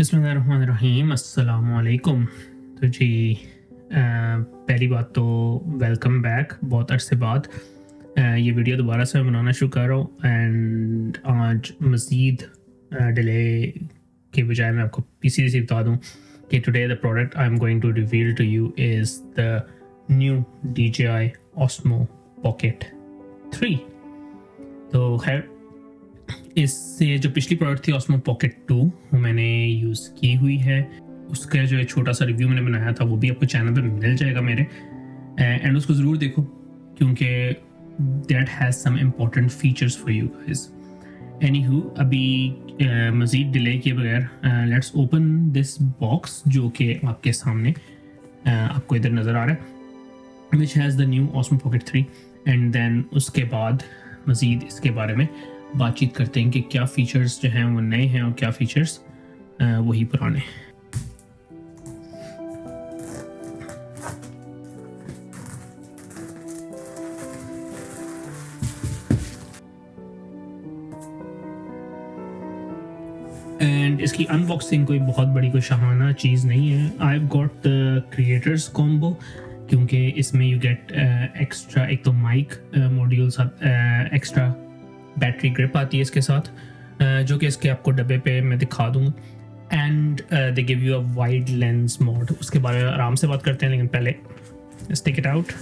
बिस्मिल्लाहिर्रहमानिर्रहीम अस्सलामुअलैकुम। तो जी पहली बात तो वेलकम बैक। बहुत अरसे बाद ये वीडियो दोबारा से मैं बनाना शुरू कर रहा हूँ एंड आज मज़ीद डिले के बजाय मैं आपको सीधे बता दूँ कि today the product I am going to reveal to you is the new DJI OSMO Pocket 3। तो खैर इससे जो पिछली प्रोडक्ट थी OSMO Pocket 2 वो मैंने यूज़ की हुई है। उसका जो एक छोटा सा रिव्यू मैंने बनाया था वो भी आपको चैनल पे मिल जाएगा मेरे, एंड उसको ज़रूर देखो क्योंकि that has some important features for you guys. Anyhow अभी मज़ीद डिले किए बगैर लेट्स ओपन दिस बॉक्स जो कि आपके सामने आपको इधर नज़र आ रहा है, which has the new OSMO Pocket 3। And then उसके बाद मज़ीद इसके बारे में बातचीत करते हैं कि क्या फ़ीचर्स जो हैं वो नए हैं और क्या फ़ीचर्स वही पुराने। एंड इसकी अनबॉक्सिंग कोई बहुत बड़ी कोई शाहाना चीज़ नहीं है। I have got the creators combo क्योंकि इसमें यू गेट एक्स्ट्रा एक तो माइक मॉड्यूल साथ, एक्स्ट्रा बैटरी ग्रिप आती है इसके साथ, जो कि इसके आपको डब्बे पे मैं दिखा दूँगा। And they give you a wide lens mode, उसके बारे में आराम से बात करते हैं, लेकिन पहले लेट्स टेक इट आउट।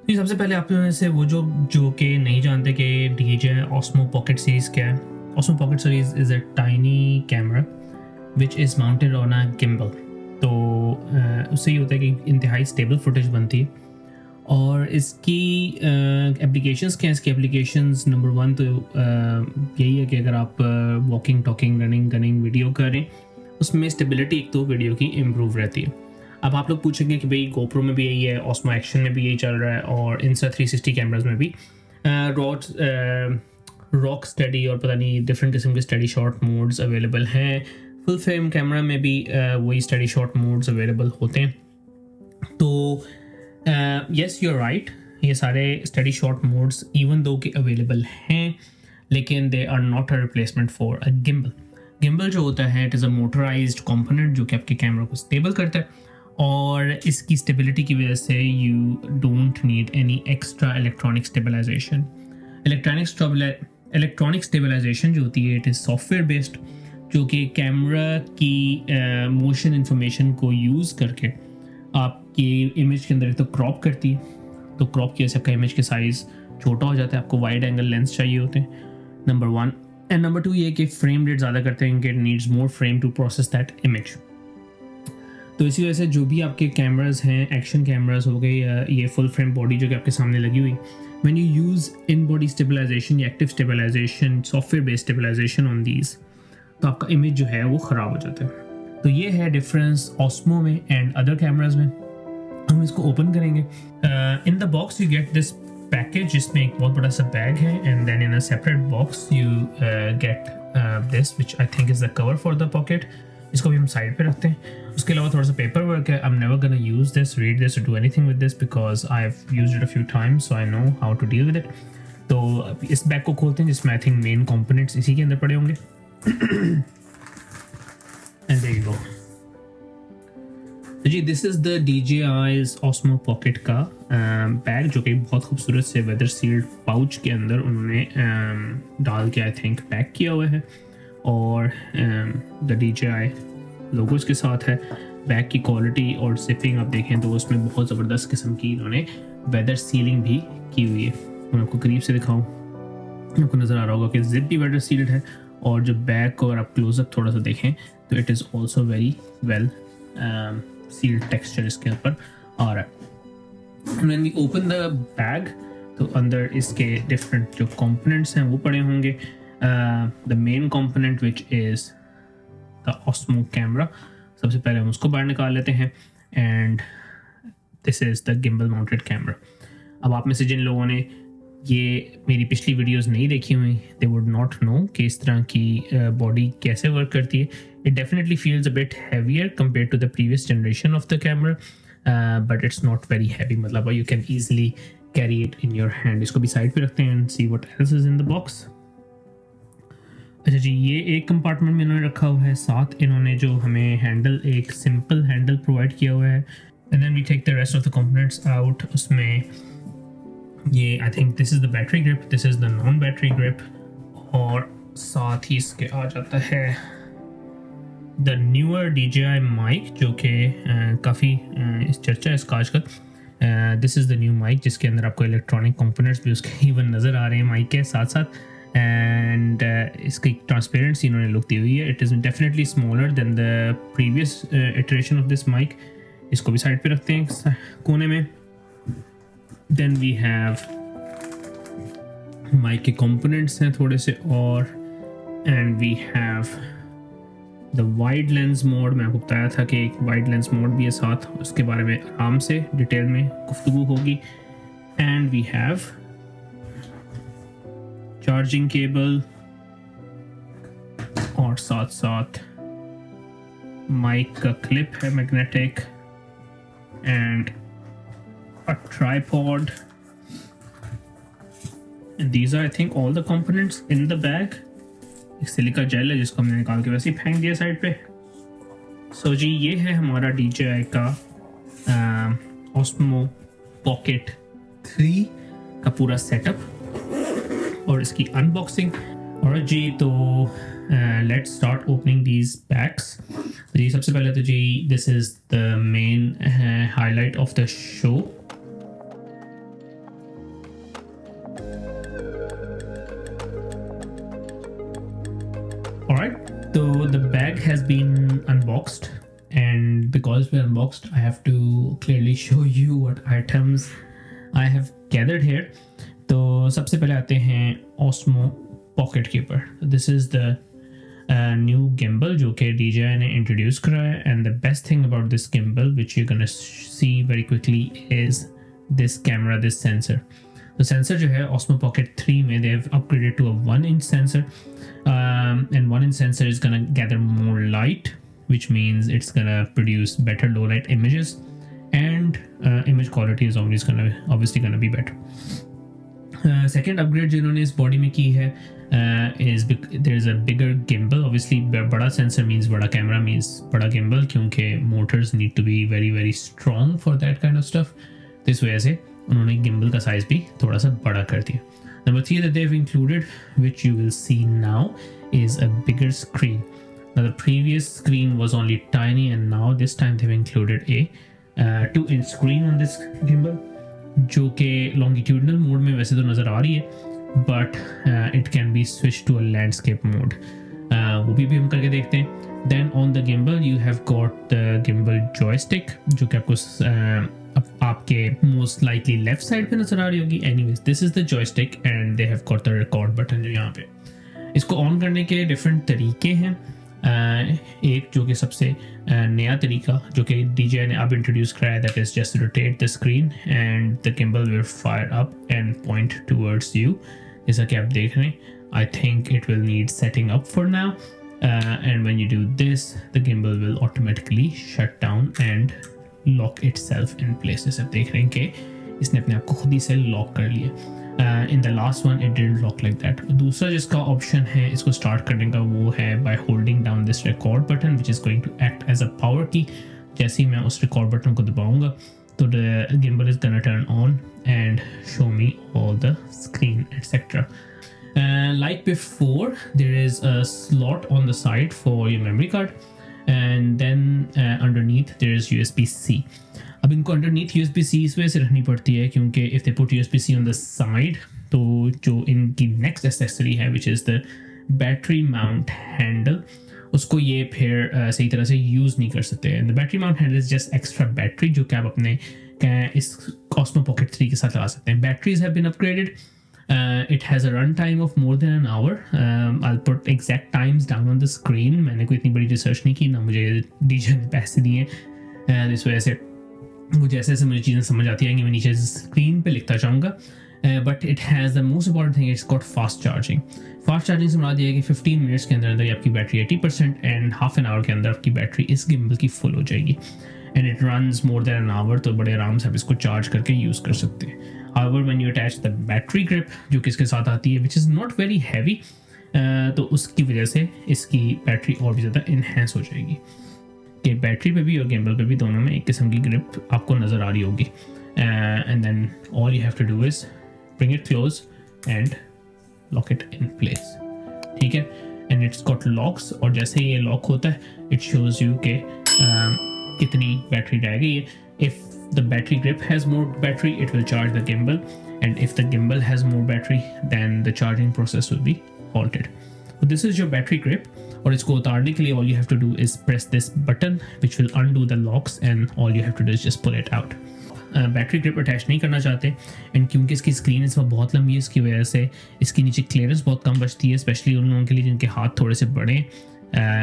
सबसे पहले आप में से वो जो कि नहीं जानते कि DJI OSMO Pocket सीरीज़ क्या है। OSMO Pocket series is a tiny camera which is mounted on a gimbal। तो उससे ये होता है कि इंतहाई स्टेबल फुटेज बनती है। और इसकी एप्लीकेशंस क्या हैं? इसकी एप्लीकेशंस नंबर 1 तो यही है कि अगर आप walking talking running gunning video करें उसमें स्टेबिलिटी एक तो वीडियो की इम्प्रूव रहती है। अब आप लोग पूछेंगे कि भाई GoPro में भी यही है, OSMO एक्शन में भी यही चल रहा है और Insta 360 कैमराज में भी रॉक स्टडी और पता नहीं डिफरेंट किस्म के स्टडी शॉट मोड्स अवेलेबल हैं। फुल फ्रेम कैमरा में भी वही स्टडी शॉट मोड्स अवेलेबल होते हैं। तो यस यू आर राइट, ये सारे study shot modes even though के अवेलेबल हैं, लेकिन they are not a replacement for a gimbal. Gimbal जो होता है it is a motorised component जो कि आपके कैमरा को स्टेबल करता है, और इसकी स्टेबिलिटी की वजह से you don't need any extra electronic stabilisation. Electronic stabilisation जो होती है इट इज़ सॉफ्टवेयर बेस्ड, जो कि कैमरा की मोशन इंफॉर्मेशन को यूज़ करके आपकी इमेज के अंदर एक तो क्रॉप करती है, तो क्रॉप की वजह से आपका इमेज के साइज़ छोटा हो जाता है, आपको वाइड एंगल लेंस चाहिए होते हैं, नंबर 1। एंड नंबर 2 ये कि फ्रेम रेट ज़्यादा करते हैं कि it needs more frame to process that image. तो इसी वजह से जो भी आपके कैमरास हैं, एक्शन कैमरास हो गए या ये फुल फ्रेम बॉडी जो कि आपके सामने लगी हुई, when you use in body stabilization या active stabilization, software based stabilization on these, तो आपका इमेज जो है वो ख़राब हो जाता है। तो ये है डिफरेंस OSMO में एंड अदर कैमराज में। हम इसको ओपन करेंगे। In the box you get this package जिसमें एक बहुत बड़ा सा बैग है, and then in a separate box you get this which I think is the cover for the pocket. इसको भी हम साइड पे रखते हैं। उसके अलावा थोड़ा सा पेपर वर्क है। I am never gonna use this, read this, do anything with this because I have used it a few times, so I know how to deal with it. तो इस बैग को खोलते हैं जिसमें I think main components इसी के अंदर पड़े होंगे। And there you go. जी this is the DJI's OSMO Pocket का बैग, जो कि बहुत खूबसूरत से वेदर सील्ड पाउच के अंदर उन्होंने डाल के आई थिंक पैक किया हुआ है, और द DJI लोगो इसके साथ है। बैग की क्वालिटी और सिपिंग आप देखें तो उसमें बहुत ज़बरदस्त किस्म की इन्होंने वेदर सीलिंग भी की हुई है। मैं आपको करीब से दिखाऊं, आपको नज़र आ रहा होगा कि जिप भी वेदर सील्ड है, और जो बैग को अगर आप क्लोजअप थोड़ा सा देखें तो it is also very well sealed texture इसके ऊपर आ रहा है। When we open the bag तो अंदर इसके डिफरेंट जो कंपोनेंट्स हैं वो पड़े होंगे। The main component which is the OSMO camera, सबसे पहले हम उसको बाहर निकाल लेते हैं, and this is the gimbal mounted camera. अब आप में से जिन लोगों ने ये मेरी पिछली वीडियोस नहीं देखी हुई, दे वुड नॉट नो कि इस तरह की बॉडी कैसे वर्क करती है। It definitely feels a bit heavier compare to the previous generation of the camera, but it's not very heavy, मतलब you can easily carry it in your hand. इसको भी साइड पे रखते हैं and see what else is in the box. अच्छा जी, ये एक कंपार्टमेंट में इन्होंने रखा हुआ है. साथ इन्होंने जो हमें हैंडल, एक सिंपल हैंडल प्रोवाइड किया हुआ है. And then we take the rest of the components out. उसमें ये I think this is the battery grip, this is the non battery grip, और साथ ही इसके आ जाता है द न्यूअर DJI माइक, जो कि काफ़ी इस चर्चा है इसका आजकल. This is the new mic जिसके अंदर आपको इलेक्ट्रॉनिक कंपोनेंट्स भी उसके इवन नज़र आ रहे हैं माइक के साथ साथ. एंड इसकी ट्रांसपेरेंसी इन्होंने लुक दी हुई है. It is definitely smaller than the previous iteration of this mic. इसको भी साइड पे रखते हैं कोने में. देन वी हैव माइक के कंपोनेंट्स हैं थोड़े से और. And we have the wide lens mode. मैं आपको बताया था कि एक वाइड लेंस मोड भी है साथ, उसके बारे में आराम से डिटेल में गुफ्तगू होगी. And we have charging cable और साथ साथ माइक का क्लिप है magnetic and a tripod. And these are I think all the components in the bag. एक सिलिका जेल है जिसको हमने निकाल के वैसे ही फेंक दिया साइड पे. सो जी, ये है हमारा DJI का OSMO Pocket 3 का पूरा सेटअप और इसकी अनबॉक्सिंग. और जी तो let's start opening these bags. जी सबसे पहले तो जी this is the main highlight of the show. Alright, so the bag has been unboxed, and because we're unboxed, I have to clearly show you what items I have gathered here. तो सबसे पहले आते हैं OSMO Pocket के ऊपर. This is the new gimbal जो कि DJI ने introduce करा है. And the best thing about this gimbal, which you're gonna see very quickly, is this camera, this sensor. The sensor जो है OSMO Pocket 3 में they have upgraded to a 1-inch sensor, and 1-inch sensor is gonna gather more light, which means it's gonna produce better low light images, and image quality is obviously gonna be better. Second upgrade जिन्होंने इस body में की है is there is a bigger gimbal. Obviously बड़ा sensor means बड़ा camera means बड़ा gimbal, क्योंकि motors need to be very very strong for that kind of stuff. तो इस वजह से उन्होंने गिम्बल का साइज भी थोड़ा सा बड़ा कर दिया. Number 3 that they've included, which you will see now, is a bigger screen. Now the previous screen was only tiny, and now this time they've included a 2-inch screen on this gimbal, जो कि longitudinal mode में वैसे तो नज़र आ रही है, but it can be switched to a landscape mode. वो भी हम करके देखते हैं. Then on the gimbal you have got the gimbal joystick, जो कि आपको आपके मोस्ट लाइकली लेफ्ट साइड पे नजर आ रही होगी. Anyways this is the joystick and they have got the record button जो यहाँ पे. इसको ऑन करने के डिफरेंट तरीके हैं. एक जो कि सबसे नया तरीका जो कि DJI ने अब इंट्रोड्यूस कराया है, that is just rotate the screen and the gimbal will fire up and point towards you. जैसा कि आप देख रहे हैं, I think it will need setting up for now. And when you do this, the gimbal will automatically shut down and lock itself in place. जैसे आप देख रहे हैं कि इसने अपने आप को खुद ही से लॉक कर लिया. In the last one it didn't lock like that. दूसरा जिसका ऑप्शन है इसको स्टार्ट करने का वो है by holding down this record button, which is going to act as a power key. जैसे ही मैं उस record button को दबाऊंगा तो the gimbal is gonna turn on and show me all the screen etc. Like before, there is a slot on the side for your memory card, and then underneath there is USB-C. अब इनको underneath USB-C इस वजह से रखनी पड़ती है क्योंकि if they put USB-C on the side, तो जो इनकी next accessory है, which is the battery mount handle, उसको ये फिर सही तरह से यूज़ नहीं कर सकते. And the battery mount handle is just extra battery जो कि आप अपने इस OSMO Pocket 3 के साथ लगा सकते हैं. Batteries have been upgraded. It has a run time of more than an hour. I'll put exact times down on the screen. मैंने कोई इतनी बड़ी रिसर्च नहीं की, ना मुझे DJI ने पैसे दिए. इस वजह से मुझे ऐसे ऐसे मुझे चीज़ें समझ आती हैं कि मैं नीचे स्क्रीन पे लिखता जाऊँगा. But it has the most important thing, it's got fast charging. Fast charging से मुराद ये है कि 15 मिनट्स के अंदर अंदर आपकी battery 80% and half an hour के अंदर आपकी बैटरी इस गिम्बल की फुल हो जाएगी. And it runs more than an hour, तो बड़े आराम से आप इसको चार्ज करके यूज़ कर सकते हैं. However, when you attach the battery grip जो कि इसके साथ आती है, which is not very heavy, तो उसकी वजह से इसकी बैटरी और भी ज़्यादा इन्हेंस हो जाएगी. कि बैटरी पे भी और गिम्बल पे भी दोनों में एक किस्म की ग्रिप आपको नज़र आ रही होगी. And then all you have to do is bring it close and lock it in place. ठीक है, एंड इट्स गॉट लॉक्स, और जैसे ये लॉक होता है इट शोज़ यू कि कितनी बैटरी रह गई है. If the battery grip has more battery, it will charge the gimbal, and if the gimbal has more battery, then the charging process will be halted. So this is your battery grip, और इसको उतारने के लिए all you have to do is press this button which will undo the locks, and all you have to do is just pull it out. Battery grip attach नहीं करना चाहते, and क्योंकि इसकी स्क्रीन इस वक्त बहुत लंबी है, इसकी वजह से इसकी नीचे क्लियरेंस बहुत कम बचती है, स्पेशली उन लोगों के लिए जिनके हाथ थोड़े से बड़े हैं.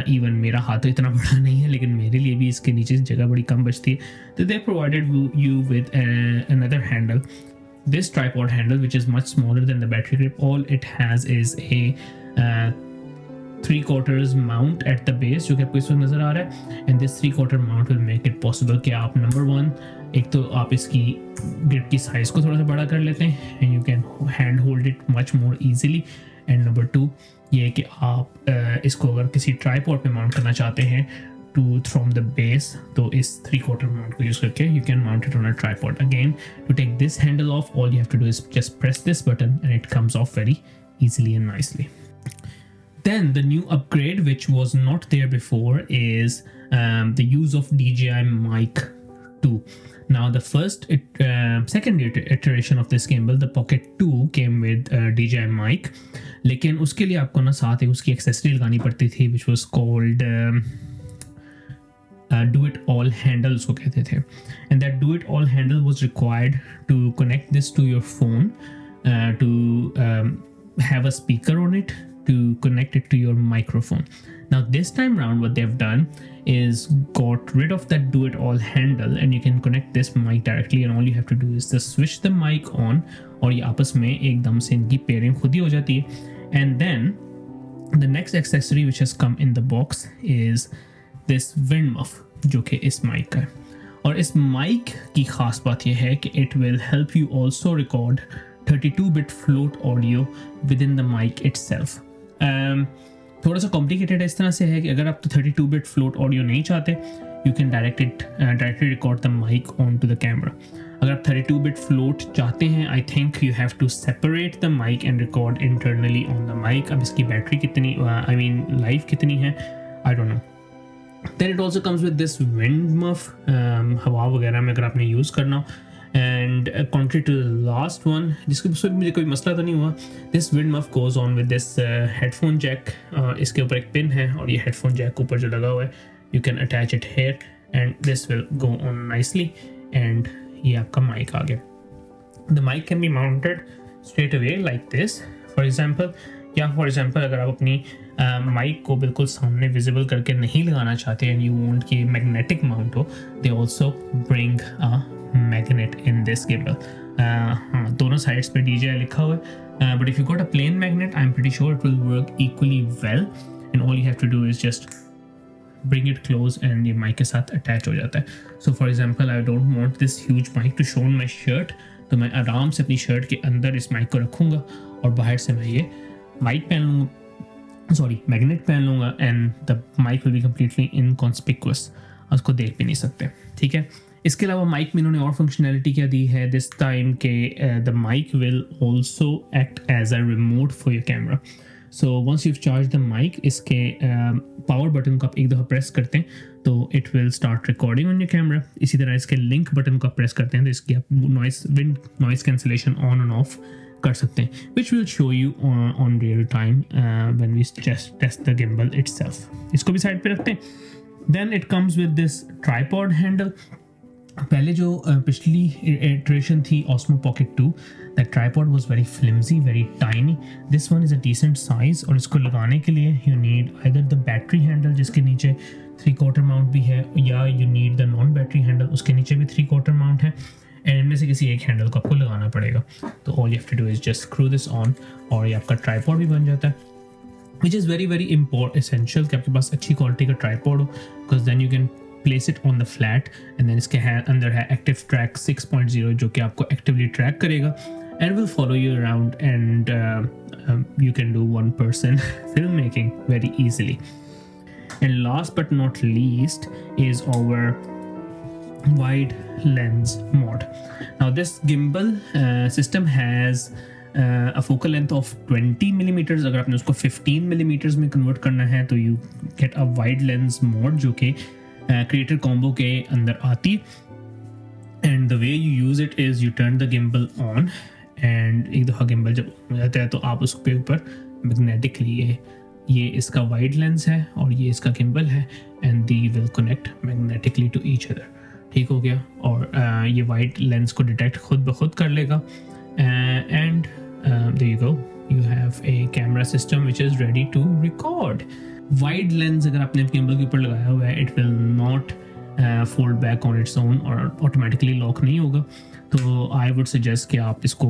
इवन मेरा हाथ तो इतना बड़ा नहीं है, लेकिन मेरे लिए भी इसके नीचे जगह बड़ी कम बचती है. तो दे provided you with another handle, this tripod handle, which is much smaller than the battery grip. All it has is a 3/4 mount at the base, जो कि आपको इस वक्त नज़र आ रहा है. And this 3/4 mount will make it possible कि आप नंबर 1, एक तो आप इसकी ग्रिप की साइज़ को थोड़ा सा बड़ा कर लेते हैं, and you can hand hold it much more easily. And number 2 ये है कि आप इसको अगर किसी ट्राईपॉड पे माउंट करना चाहते हैं टू फ्रॉम द बेस, तो इस 3/4 माउंट को यूज़ करके you can mount it on a tripod. Again, to take this handle off, all you have to do is just press this button and it comes off very easily and nicely. Then the new upgrade, which was not there before, is the use of DJI Mic 2. Now the second iteration of this gimbal, the Pocket 2, came with DJI Mic, लेकिन उसके लिए आपको ना साथ एक उसकी accessory लगानी पड़ती थी, which was called do it all handle उसको कहते थे. And that do it all handle was required to connect this to your phone, to have a speaker on it, to connect it to your microphone. Now this time round what they've done is got rid of that do it all handle, and you can connect this mic directly, and all you have to do is just switch the mic on, और ये आपस में एकदम से इनकी pairing खुद ही हो जाती है. And then the next accessory which has come in the box is this wind muff, जो कि इस mic का है. और इस mic की खास बात यह है कि it will help you also record 32-bit float audio within the mic itself. थोड़ा सा कॉम्प्लिकेटेड इस तरह से है कि अगर आप तो 32-bit float audio नहीं चाहते, you can directly record the mic onto the camera. अगर आप 32-bit float चाहते हैं, I think you have to separate the mic and record internally on the mic. अब इसकी बैटरी कितनी लाइफ कितनी है, I don't know. Then it also comes with this wind muff, हवा वगैरह में अगर आपने यूज़ करना हो. And contrary to the last one, जिसके उसमें मुझे कोई मसला तो नहीं हुआ, this wind muff goes on with this headphone jack. इसके ऊपर एक पिन है, और ये headphone jack ऊपर जो लगा हुआ है, you can attach it here and this will go on nicely, and ये आपका mic आ गया. The mic can be mounted straight away like this, for example, अगर आप अपनी माइक को बिल्कुल सामने विजिबल करके नहीं लगाना चाहते and you want कि magnetic mount हो, they also bring a magnet in this gimbal. हाँ, दोनों साइड्स पे DJI लिखा हुआ है, but if you got a plain magnet, I'm pretty sure it will work equally well, and all you have to do is just bring it close and ये mic के साथ attach हो जाता है. So for example, I don't want this huge mic to show on my shirt, तो मैं आराम से अपनी शर्ट के अंदर इस mic को रखूँगा, और बाहर से मैं ये mic पहन लूँगा, मैग्नेट पहन लूँगा, and the mic will be completely inconspicuous, उसको देख भी नहीं सकते. ठीक है, इसके अलावा माइक में इन्होंने और फंक्शनैलिटी क्या दी है दिस टाइम के the mic will also act as a remote for your camera. So once you charge the mic, इसके पावर बटन को आप एक दफ़ा प्रेस करते हैं तो it will start recording on your camera. इसी तरह इसके लिंक बटन को आप प्रेस करते हैं तो इसकी आप noise cancellation on end of कर सकते हैं, which will show you on real time when we just test the gimbal itself. इसको भी साइड पे रखते हैं. Then it comes with this tripod handle. पहले जो पिछली iteration थी OSMO Pocket 2, that tripod was very flimsy, very tiny. This one is a decent size, और इसको लगाने के लिए you need either the battery handle जिसके नीचे 3/4 mount भी है, या you need the non-battery handle, उसके नीचे भी 3/4 mount है, एंड इनमें से किसी एक हैंडल को आपको लगाना पड़ेगा. तो all you have to do is just screw this on, और ये आपका ट्राइपॉड भी बन जाता है, which is very very essential कि आपके पास अच्छी क्वालिटी का ट्राइपॉड हो, because then you can place it on the flat and then इसके अंदर है एक्टिव ट्रैक 6.0 जो कि आपको एक्टिवली ट्रैक करेगा and will follow you around and you can do one person filmmaking very easily. And last but not least is our wide lens mod. Now this gimbal system has a focal length of 20 millimeters. अगर आपने उसको 15 millimeters में convert करना है तो you get a wide lens mod जो कि creator combo के अंदर आती. And the way you use it is you turn the gimbal on and एक दफ़ा gimbal जब हो जाता है तो आप उसके ऊपर magnetically ये इसका वाइड लेंस है और ये इसका gimbal है and they will connect magnetically to each other. ठीक हो गया और ये वाइड लेंस को डिटेक्ट खुद ब खुद कर लेगा and there you go, you have a camera system which is ready to record. Wide lens अगर आपने gimbal के ऊपर लगाया हुआ है it will not fold back on its own और ऑटोमेटिकली लॉक नहीं होगा. तो आई वुड सजेस्ट कि आप इसको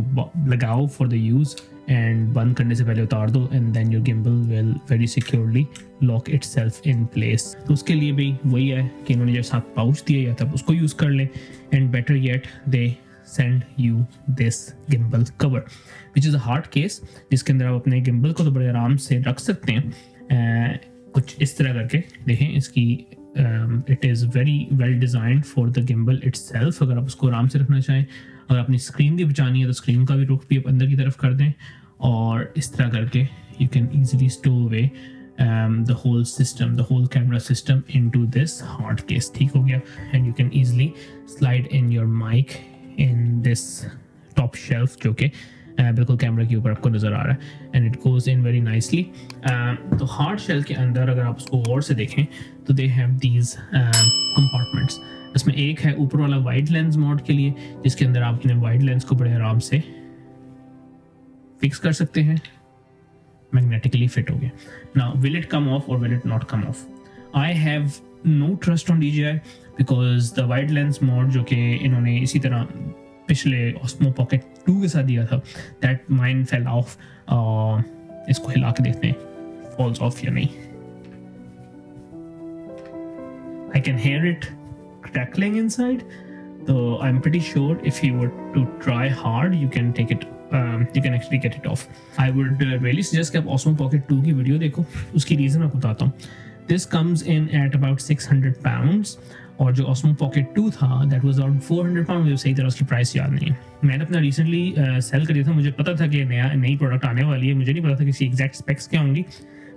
लगाओ फॉर द यूज़ एंड बंद करने से पहले उतार दो and then your gimbal will very securely lock itself in place. तो उसके लिए भी वही है कि इन्होंने जब साथ पाउच दिया या तब उसको यूज़ कर लें and better yet they send you this gimbal cover which is a hard case जिसके अंदर आप अपने गिम्बल को तो बड़े आराम से रख सकते हैं. कुछ इस तरह करके देखें इसकी it is very well designed for the gimbal itself. अगर आप उसको आराम से रखना चाहें अगर अपनी स्क्रीन भी बचानी है तो स्क्रीन का भी रुख भी आप अंदर की तरफ कर दें और इस तरह करके you can easily store away the whole system the whole camera system into this hard case. ठीक हो गया and you can easily slide in your mic in this top shelf जो कि बिल्कुल कैमरा के ऊपर आपको नज़र आ रहा है and it goes in very nicely. तो हार्ड शेल के अंदर अगर आप उसको गौर से देखें तो दे हैव दीज कंपार्टमेंट्स. इसमें एक है ऊपर वाला वाइड लेंस मोड के लिए जिसके अंदर आप अपने वाइड लेंस को बड़े आराम से फिक्स कर सकते हैं. मैग्नेटिकली फिट हो गया. Now will it come off और will it not come off? I have no trust on DJI because the wide lens mode जो कि इन्होंने इसी तरह पिछले OSMO Pocket 2 के साथ दिया था दैट माइन फेल ऑफ. इसको हिला के देखते हैं फॉल्स ऑफ या नहीं. I can hear it crackling inside, so I'm pretty sure if you were to try hard you can take it you can actually get it off. I would really suggest कि आप OSMO Pocket 2 की video देखो. उसकी reason आपको बताता हूँ. This comes in at about 600 pounds और जो OSMO Pocket 2 था that was around 400 pounds. मुझे सही तरह उसकी प्राइस याद नहीं है. मैंने अपना रिसेंटली सेल कर दिया था. मुझे पता था कि नई प्रोडक्ट आने वाली है. मुझे नहीं पता था कि इसकी एग्जैक्ट स्पेक्स क्या होंगी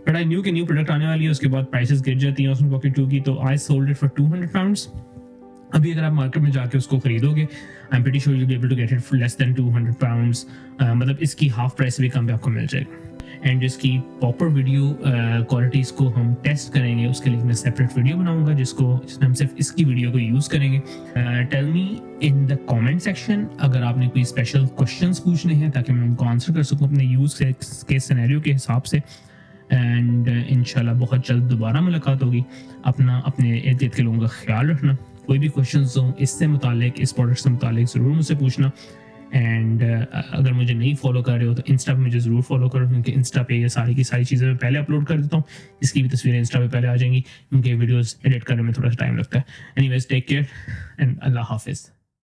बट आई न्यू कि न्यू प्रोडक्ट आने वाली है. उसके बाद प्राइसेस गिर जाती हैं OSMO Pocket 2 की. तो I sold it for 200 pounds. अभी अगर आप मार्केट में जाके उसको खरीदोगे I am pretty sure you be able to get it for less than 200 pounds. मतलब इसकी हाफ प्राइस से भी कम पे आपको मिल जाएगा. एंड जिसकी प्रॉपर वीडियो क्वालिटीज़ को हम टेस्ट करेंगे उसके लिए मैं सेपरेट वीडियो बनाऊंगा जिसमें हम सिर्फ इसकी वीडियो को यूज़ करेंगे. Tell me in the comment section अगर आपने कोई स्पेशल क्वेश्चंस पूछने हैं ताकि मैं उनको आंसर कर सकूं अपने यूज़ के सिनेरियो के हिसाब से. एंड इंशाल्लाह बहुत जल्द दोबारा मुलाकात होगी. अपने इर्द गिर्द के लोगों का ख्याल रखना. कोई भी क्वेश्चंस हो इससे मुतालिक इस प्रोडक्ट से मुतालिक ज़रूर मुझसे पूछना. एंड अगर मुझे नहीं फॉलो कर रहे हो तो इंस्टा पे मुझे ज़रूर फॉलो करो क्योंकि इंस्टा पे ये सारी की सारी चीज़ें मैं पहले अपलोड कर देता हूँ. इसकी भी तस्वीरें इंस्टा पे पहले आ जाएंगी क्योंकि वीडियोस एडिट करने में थोड़ा सा टाइम लगता है. एनीवेज टेक केयर एंड अल्लाह हाफिज़.